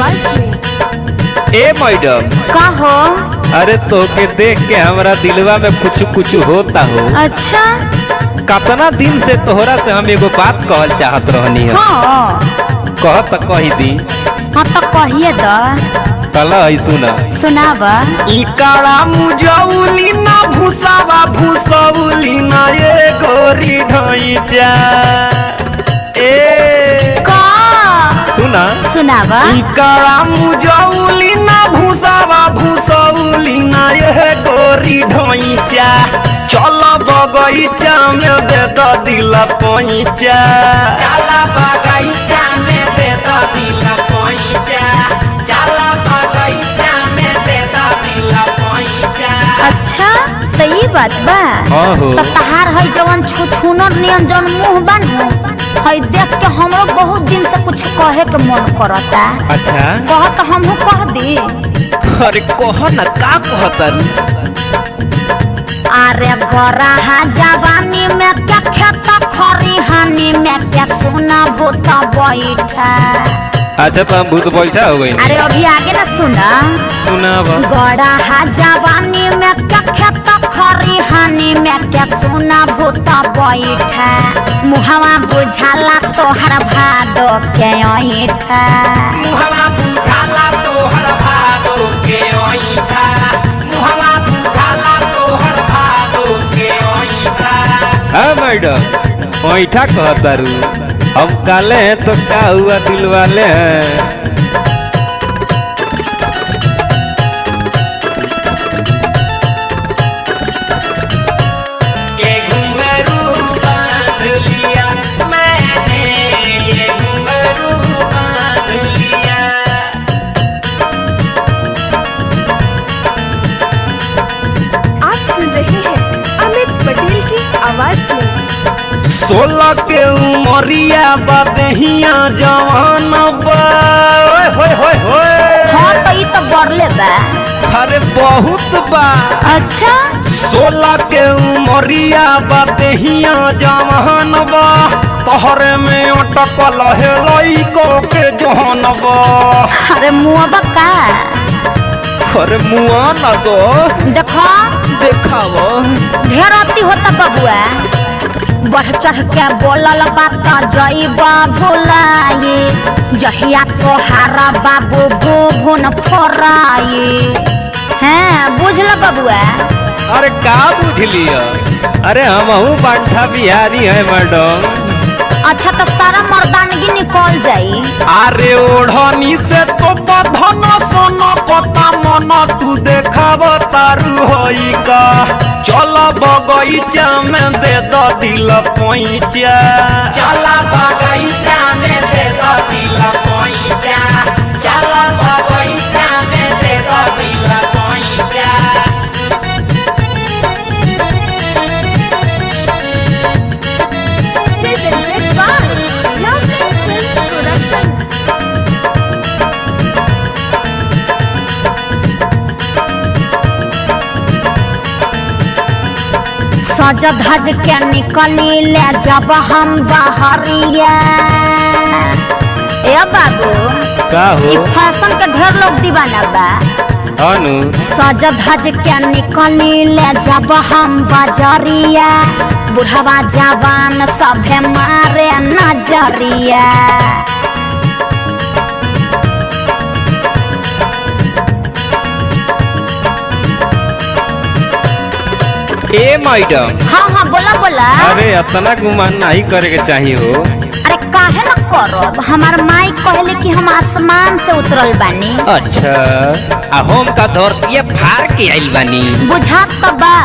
आवाज में। ए मैडम का हो? अरे तो के देख के हमारा दिलवा में कुछ कुछ होता हो। अच्छा कितना दिन से तोहरा से हम एगो बात कहल चाहत रहनी है। हाँ कह तो कही दी। हाँ तो कहिए द। कला है सुना। सुनावा। इकाड़ा मुजौली ना भूसावा भूसौली ना ये गोरी ढाइचा। ए का सुना। सुनावा। इकाड़ा मुजौली ना भूसावा भूसौली ना ये गोरी ढाइचा। चल बगीचा में दे द दिल पैचा। चल बगीचा में दे द दिल पैचा। चल बगीचा में दे द दिल पैचा। अच्छा तो ये बात बा। हो तो तहार है जवन छुछुनर नियन जवन मुंह बनू है देख के हमरो बहुत दिन से कुछ कहे के मन करता। अच्छा कह तो हमहू कह दी। अरे कह ना का कहता। अरे गराहा जवानी में क्या खेत खरिहानी में क्या सुना भूत बैठा। अच्छा तो हम भूत बैठा हो गई। अरे अभी आगे ना सुना। सुनाब। गराहा जवानी में क्या खेत खरिहानी में क्या सुना भूत बैठा। मुहवा बुझाला तोहर भादो के ऐठा। मुहवा बुझाला तोहर भादो के ऐठा। मुहवा बुझाला तोहर भादो के ऐठा। हां मैडम ऐठा कहतारू। हम काले हैं तो क्या हुआ दिल वाले हैं। सोलह के उमरिया बदहिया जवान बा। हाँ तो ये तो बरले बा। अरे बहुत बा। अच्छा 16 के उमरिया बदहिया जवान बा। तोहरे में अटकल है लइको के जहान बा। अरे मुआ का। अरे मुआ ना तो देखो देखावो। ढेर अति होता बबुआ। बढ़ चढ़ के बोलल बात जईबा भुलाए। जहिया तोहारा बाबू भुवन फोराए। हैं बुझल बबुआ। अरे का बुझ लिया। अरे हमहू बांठा बिहारी है मैडम। अच्छा तो सारा मर्दानगी निकल जाई। अरे ओढ़नी से तो बधन सोन पता मन तू देखाव तारू होई का। चल बगीचा में दे द दिल पैचा। चल बगीचा में दे द दिल पैचा। चल बगीचा में दे द दिल पैचा। सज धज के निकली ले जब हम बहरिया। ए बाबू का हो? ई फैशन के ढेर लोग दीवाना बा। अनु सज धज के निकली ले जब हम बजरिया। बुढ़वा जवान सभे मारे नजरिया। ए मैडम। हाँ हाँ बोला बोला। अरे इतना गुमान नहीं करे के चाहिए हो। अरे काहे न करब। हमार माई कहले कि हम आसमान से उतरल बानी। अच्छा हम का धरती फाड़ के आइल बानी। बुझात तो बा।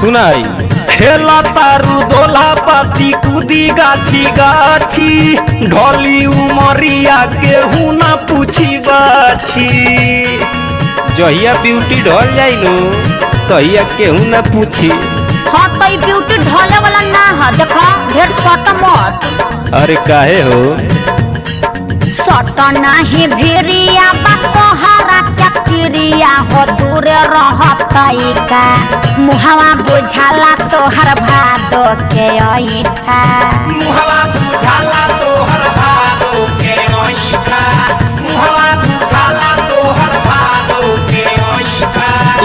सुनाई खेला तारू दोला पाती कूदी गाछी गाछी। ढोली उमरिया के हूँ ना पूछी बाछी। जहिया ब्यूटी ढल जाई नु तहिया केहू ना पूछी। हाँ तो ब्यूटी ढोले वाला ना है। देखो ढेर सट मत। अरे काहे हो? सट नाही भिरिया बा तोहरा क्या क्रिया हो दूर रहतई का। मुहवा बुझाला तोहर भादो के ऐठा। मुहवा बुझाला तोहर भादो के ऐठा। मुहवा बुझाला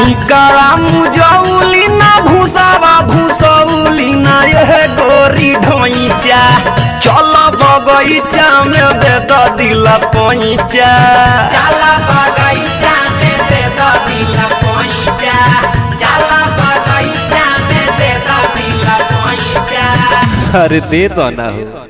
निकरा मुजौली ना भूसावा भूसौली ना यह गोरी ढोइचा चल बगीचा में दे द दिल पैचा चल बगीचा में दे द दिल पैचा चल बगीचा में दे द दिल पैचा अरे दे तो ना हो।